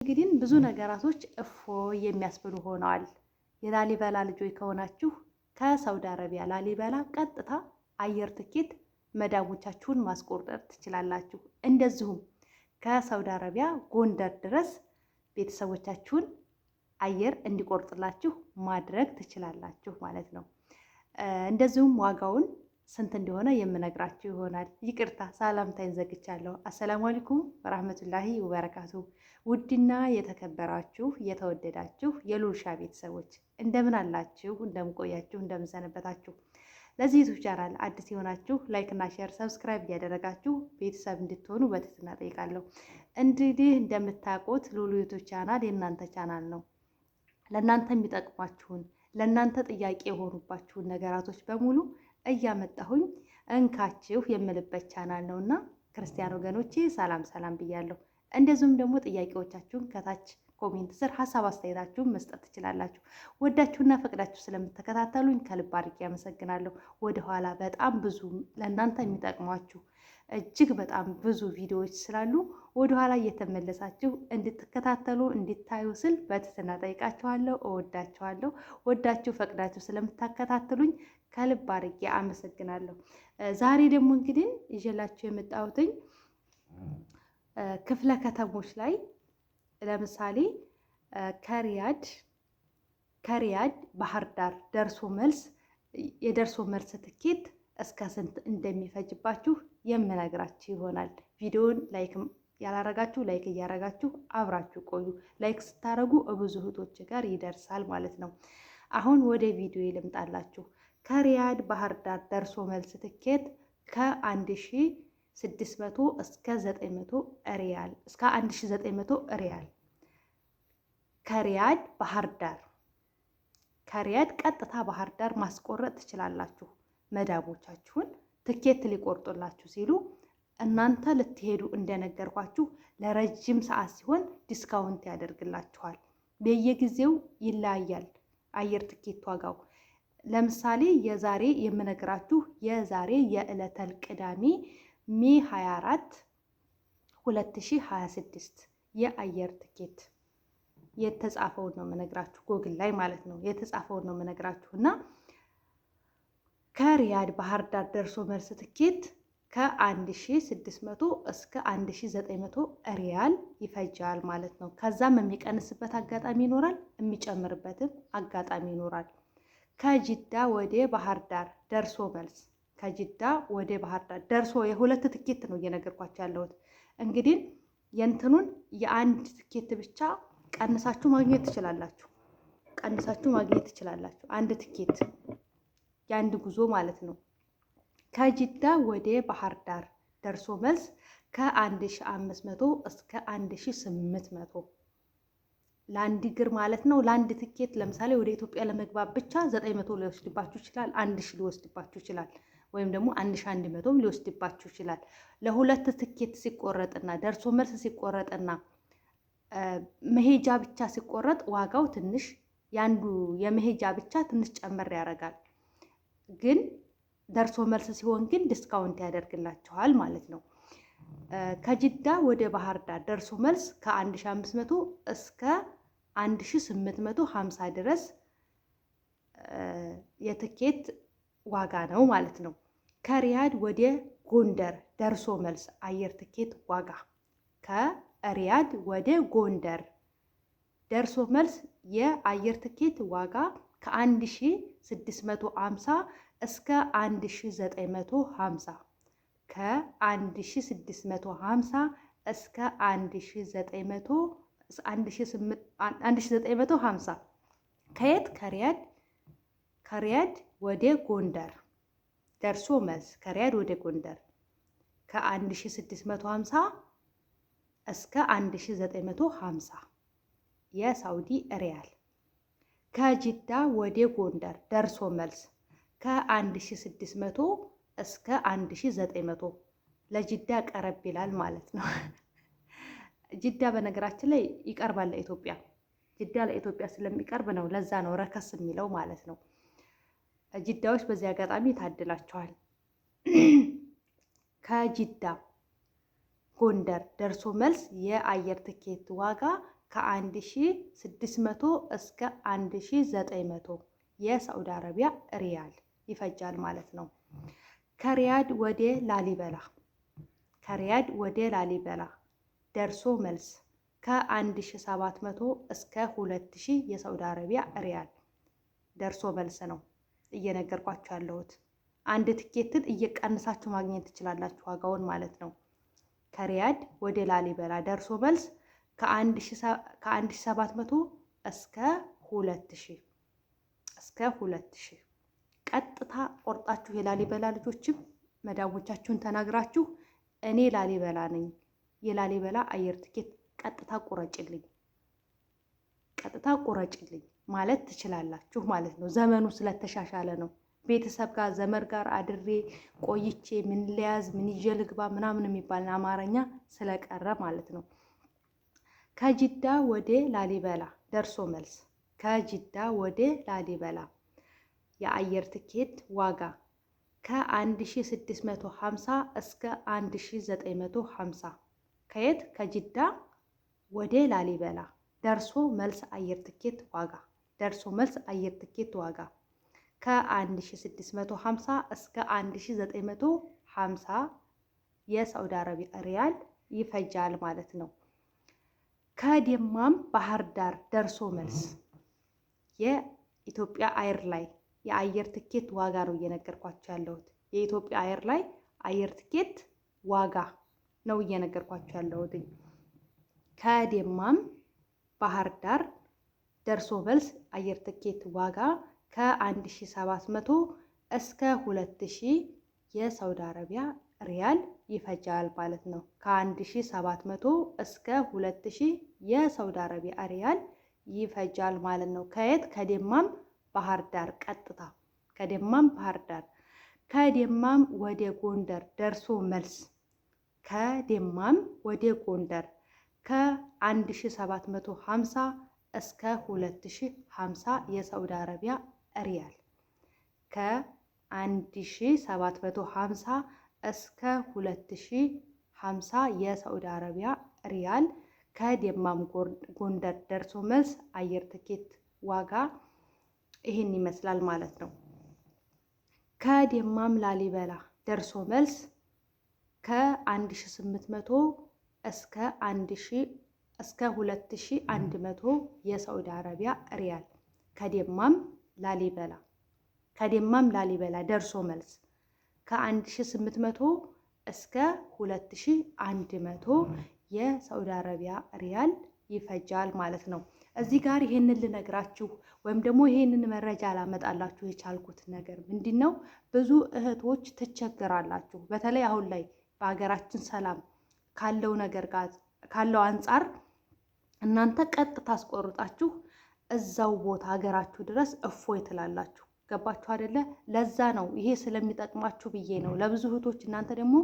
እንግዲህ ብዙ ነገራቶች የሚያስብሉ ሆነዋል። የላሊበላ ልጆች ከሆናችሁ ከሳውዲ አረቢያ ላሊበላ ቀጥታ አየር ትኬት መዳቦቻችሁን ማስቆረጥ ትችላላችሁ። እንደዚሁም ከሳውዲ አረቢያ ጎንደር ድረስ ቤተሰቦቻችሁን አየር እንዲቆርጥላችሁ ማድረግ ትችላላችሁ ማለት ነው። እንደዚሁም ዋጋውን ስንት እንደሆነ የምነግራችሁ ይሆናል። ይቅርታ ሰላምታዬን ዘግቻለሁ። አሰላሙ አለይኩም ወራህመቱላሂ ወበረካቱ። ውድና የተከበራችሁ የተወደዳችሁ የሉልሻ ቤተሰቦች እንደምን አላችሁ? እንደምን ቆያችሁ? እንደምን ሰነበታችሁ? ለዚህ ዩቲዩብ ቻናል አዲስ የሆናችሁ ላይክ እና ሼር ሰብስክራይብ እያደረጋችሁ ቤተሰብ እንድትሆኑ በትህትና ጠይቃለሁ። እንግዲህ እንደምታውቁት ሉሉ ዩቲዩብ ቻናል የእናንተ ቻናል ነው። ለእናንተ የሚጠቅሟችሁን ለእናንተ ጥያቄ የሆኑባችሁን ነገራቶች በሙሉ እያመጣሁኝ እንካችሁ የምልበት ቻናል ነውና ክርስቲያን ወገኖቼ ሰላም ሰላም ብያለሁ። እንደዚሁም ደግሞ ጥያቄዎቻችሁን ከታች ኮሜንት ስር ሀሳብ አስተያየታችሁን መስጠት ትችላላችሁ። ወዳችሁና ፈቅዳችሁ ስለምትከታተሉኝ ከልብ አድርጌ አመሰግናለሁ። ወደኋላ በጣም ብዙ ለእናንተ የሚጠቅሟችሁ እጅግ በጣም ብዙ ቪዲዮዎች ስላሉ ወደኋላ እየተመለሳችሁ እንድትከታተሉ እንድታዩ ስል በትህትና ጠይቃችኋለሁ። እወዳችኋለሁ። ወዳችሁ ፈቅዳችሁ ስለምታከታተሉኝ ከልብ አድርጌ አመሰግናለሁ። ዛሬ ደግሞ እንግዲህ ይዤላችሁ የመጣሁትኝ ክፍለ ከተሞች ላይ ለምሳሌ ከሪያድ ባህር ዳር የደርሶ መልስ ትኬት እስከ ስንት እንደሚፈጅባችሁ የምነግራችሁ ይሆናል። ቪዲዮውን ላይክ ያላረጋችሁ ላይክ እያረጋችሁ አብራችሁ ቆዩ። ላይክ ስታረጉ ብዙ እህቶች ጋር ይደርሳል ማለት ነው። አሁን ወደ ቪዲዮ ልምጣላችሁ። ከሪያድ ባህር ዳር ደርሶ መልስ ትኬት ከ1600 እስከ 900 ሪያል እስከ 1900 ሪያል ከሪያድ ቀጥታ ባህር ዳር ማስቆረጥ ትችላላችሁ። መዳቦቻችሁን ትኬት ሊቆርጡላችሁ ሲሉ እናንተ ልትሄዱ እንደነገርኳችሁ ለረጅም ሰዓት ሲሆን ዲስካውንት ያደርግላችኋል። በየጊዜው ይለያያል አየር ትኬት ዋጋው። ለምሳሌ የዛሬ የምነግራችሁ የዕለተል ቅዳሜ ሜ 24 2026 የአየር ትኬት የተጻፈውን ነው የምነግራችሁ፣ ጎግል ላይ ማለት ነው የተጻፈውን ነው የምነግራችሁ። እና ከሪያድ ባህር ዳር ደርሶ መልስ ትኬት ከ1600 እስከ 1900 ሪያል ይፈጃል ማለት ነው። ከዛም የሚቀንስበት አጋጣሚ ይኖራል፣ የሚጨምርበትም አጋጣሚ ይኖራል። ከጅዳ ወደ ባህር ዳር ደርሶ መልስ ከጅዳ ወደ ባህር ዳር ደርሶ የሁለት ትኬት ነው እየነገርኳቸው ያለሁት። እንግዲህ የእንትኑን የአንድ ትኬት ብቻ ቀንሳችሁ ማግኘት ትችላላችሁ። አንድ ትኬት የአንድ ጉዞ ማለት ነው። ከጅዳ ወደ ባህር ዳር ደርሶ መልስ ከ1500 እስከ 1800 ለአንድ እግር ማለት ነው። ለአንድ ትኬት ለምሳሌ ወደ ኢትዮጵያ ለመግባት ብቻ 900 ሊወስድባችሁ ይችላል፣ 1000 ሊወስድባችሁ ይችላል፣ ወይም ደግሞ 1100 ሊወስድባችሁ ይችላል። ለሁለት ትኬት ሲቆረጥና ደርሶ መልስ ሲቆረጥና መሄጃ ብቻ ሲቆረጥ ዋጋው ትንሽ ያንዱ የመሄጃ ብቻ ትንሽ ጨመር ያደርጋል። ግን ደርሶ መልስ ሲሆን ግን ዲስካውንት ያደርግላችኋል ማለት ነው። ከጅዳ ወደ ባህር ዳር ደርሶ መልስ ከ1500 እስከ 1850 ድረስ የትኬት ዋጋ ነው ማለት ነው። ከሪያድ ወደ ጎንደር ደርሶ መልስ አየር ትኬት ዋጋ ከሪያድ ወደ ጎንደር ደርሶ መልስ የአየር ትኬት ዋጋ ከ1650 እስከ 1950 ከ1650 እስከ 1950 ከየት ከሪያድ ወደ ጎንደር ደርሶ መልስ ከሪያድ ወደ ጎንደር ከ1650 እስከ 1950 የሳውዲ ሪያል። ከጅዳ ወደ ጎንደር ደርሶ መልስ ከ1600 እስከ 1900 ለጅዳ ቀረብ ይላል ማለት ነው። ጅዳ በነገራችን ላይ ይቀርባል ለኢትዮጵያ። ጅዳ ለኢትዮጵያ ስለሚቀርብ ነው፣ ለዛ ነው ረከስ የሚለው ማለት ነው። ጅዳዎች በዚህ አጋጣሚ ታድላቸዋል። ከጅዳ ጎንደር ደርሶ መልስ የአየር ትኬት ዋጋ ከ1600 እስከ 1900 የሳዑዲ አረቢያ ሪያል ይፈጃል ማለት ነው። ከሪያድ ወደ ላሊበላ ደርሶ መልስ ከ1700 እስከ 2000 የሳዑዲ አረቢያ ሪያል ደርሶ መልስ ነው እየነገርኳችሁ ያለሁት። አንድ ትኬትን እየቀነሳችሁ ማግኘት ትችላላችሁ ዋጋውን ማለት ነው። ከሪያድ ወደ ላሊበላ ደርሶ መልስ ከ1700 እስከ 2000 ቀጥታ ቆርጣችሁ የላሊበላ ልጆችም መዳቦቻችሁን ተናግራችሁ እኔ ላሊበላ ነኝ፣ የላሊበላ አየር ትኬት ቀጥታ ቁረጭልኝ ማለት ትችላላችሁ ማለት ነው። ዘመኑ ስለተሻሻለ ነው። ቤተሰብ ጋር ዘመድ ጋር አድሬ ቆይቼ ምን ሊያዝ ምን ይዤ ልግባ ምናምን የሚባል አማርኛ ስለቀረ ማለት ነው። ከጅዳ ወደ ላሊበላ ደርሶ መልስ ከጅዳ ወደ ላሊበላ የአየር ትኬት ዋጋ ከ1650 እስከ 1950 ከየት ከጅዳ ወደ ላሊበላ ደርሶ መልስ አየር ትኬት ዋጋ ከ1650 እስከ 1950 የሳዑዲ አረቢያ ሪያል ይፈጃል ማለት ነው። ከደማም ባህር ዳር ደርሶ መልስ የኢትዮጵያ አየር ላይ የአየር ትኬት ዋጋ ነው እየነገርኳቸው ያለሁት። የኢትዮጵያ አየር ላይ አየር ትኬት ዋጋ ነው እየነገርኳቸው ያለሁት። ከደማም ባህር ዳር ደርሶ መልስ አየር ትኬት ዋጋ ከ1700 እስከ 2000 የሳዑዲ አረቢያ ሪያል ይፈጃል ማለት ነው። ከ1700 እስከ 2000 የሳዑዲ አረቢያ ሪያል ይፈጃል ማለት ነው። ከየት ከደማም ባህር ዳር ቀጥታ ከደማም ባህር ዳር ከደማም ወደ ጎንደር ደርሶ መልስ ከደማም ወደ ጎንደር ከ1750 እስከ 2050 የሳዑዲ አረቢያ ሪያል ከ1750 እስከ 2050 የሳዑዲ አረቢያ ሪያል ከደማም ጎንደር ደርሶ መልስ አየር ትኬት ዋጋ ይህን ይመስላል ማለት ነው። ከደማም ላሊበላ ደርሶ መልስ ከ1800 እስከ 2100 የሳዑዲ አረቢያ ሪያል ከደማም ላሊበላ ደርሶ መልስ ከ1800 እስከ 2100 የሳዑዲ አረቢያ ሪያል ይፈጃል ማለት ነው። እዚህ ጋር ይሄንን ልነግራችሁ ወይም ደግሞ ይሄንን መረጃ ላመጣላችሁ የቻልኩት ነገር ምንድን ነው? ብዙ እህቶች ትቸገራላችሁ። በተለይ አሁን ላይ በሀገራችን ሰላም ካለው ነገር ጋር ካለው አንጻር እናንተ ቀጥታ አስቆርጣችሁ እዛው ቦታ ሀገራችሁ ድረስ እፎይ ትላላችሁ። ገባችሁ አይደለ? ለዛ ነው ይሄ ስለሚጠቅማችሁ ብዬ ነው። ለብዙ እህቶች እናንተ ደግሞ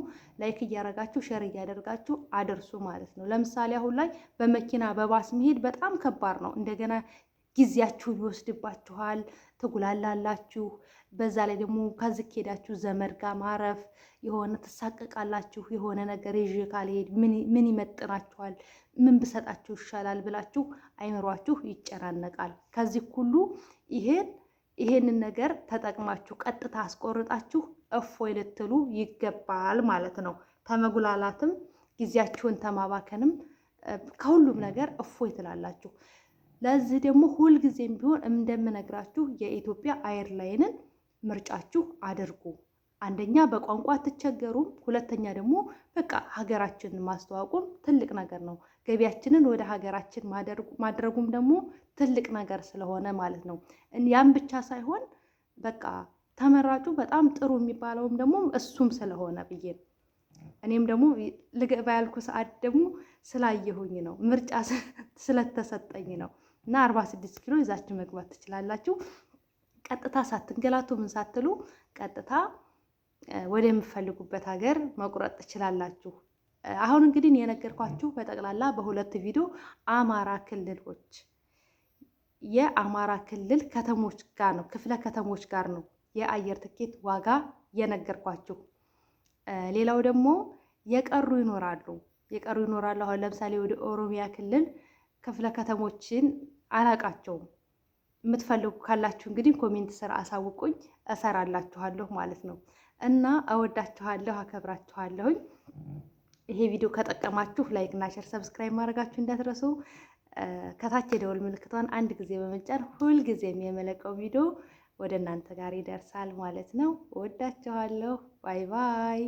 ላይክ እያደረጋችሁ ሼር እያደርጋችሁ አደርሱ ማለት ነው። ለምሳሌ አሁን ላይ በመኪና በባስ መሄድ በጣም ከባድ ነው። እንደገና ጊዜያችሁን ይወስድባችኋል፣ ትጉላላላችሁ። በዛ ላይ ደግሞ ከዚህ ሄዳችሁ ዘመድ ጋር ማረፍ የሆነ ትሳቀቃላችሁ። የሆነ ነገር ይዤ ካልሄድ ምን ይመጥናችኋል፣ ምን ብሰጣችሁ ይሻላል ብላችሁ አይምሯችሁ ይጨናነቃል። ከዚህ ሁሉ ይሄንን ነገር ተጠቅማችሁ ቀጥታ አስቆርጣችሁ እፎይ ልትሉ ይገባል ማለት ነው። ተመጉላላትም ጊዜያችሁን ተማባከንም ከሁሉም ነገር እፎይ ትላላችሁ። ለዚህ ደግሞ ሁልጊዜም ቢሆን እንደምነግራችሁ የኢትዮጵያ አየር ላይንን ምርጫችሁ አድርጉ። አንደኛ በቋንቋ አትቸገሩም፣ ሁለተኛ ደግሞ በቃ ሀገራችንን ማስተዋወቁም ትልቅ ነገር ነው። ገቢያችንን ወደ ሀገራችን ማድረጉም ደግሞ ትልቅ ነገር ስለሆነ ማለት ነው። ያም ብቻ ሳይሆን በቃ ተመራጩ በጣም ጥሩ የሚባለውም ደግሞ እሱም ስለሆነ ብዬ ነው። እኔም ደግሞ ልገባ ያልኩ ሰዓት ደግሞ ስላየሁኝ ነው፣ ምርጫ ስለተሰጠኝ ነው። እና 46 ኪሎ ይዛችሁ መግባት ትችላላችሁ። ቀጥታ ሳትንገላቱ ምን ሳትሉ ቀጥታ ወደምትፈልጉበት ሀገር መቁረጥ ትችላላችሁ። አሁን እንግዲህ የነገርኳችሁ በጠቅላላ በሁለት ቪዲዮ የአማራ ክልል ከተሞች ጋር ነው፣ ክፍለ ከተሞች ጋር ነው የአየር ትኬት ዋጋ የነገርኳችሁ። ሌላው ደግሞ የቀሩ ይኖራሉ። አሁን ለምሳሌ ወደ ኦሮሚያ ክልል ክፍለ ከተሞችን አላቃቸውም። የምትፈልጉ ካላችሁ እንግዲህ ኮሜንት ስር አሳውቁኝ፣ እሰራላችኋለሁ ማለት ነው። እና እወዳችኋለሁ፣ አከብራችኋለሁኝ። ይሄ ቪዲዮ ከጠቀማችሁ ላይክ እና ሼር፣ ሰብስክራይብ ማድረጋችሁ እንዳትረሱ። ከታች የደወል ምልክቷን አንድ ጊዜ በመጫን ሁልጊዜም የመለቀው ቪዲዮ ወደ እናንተ ጋር ይደርሳል ማለት ነው። እወዳችኋለሁ። ባይ ባይ።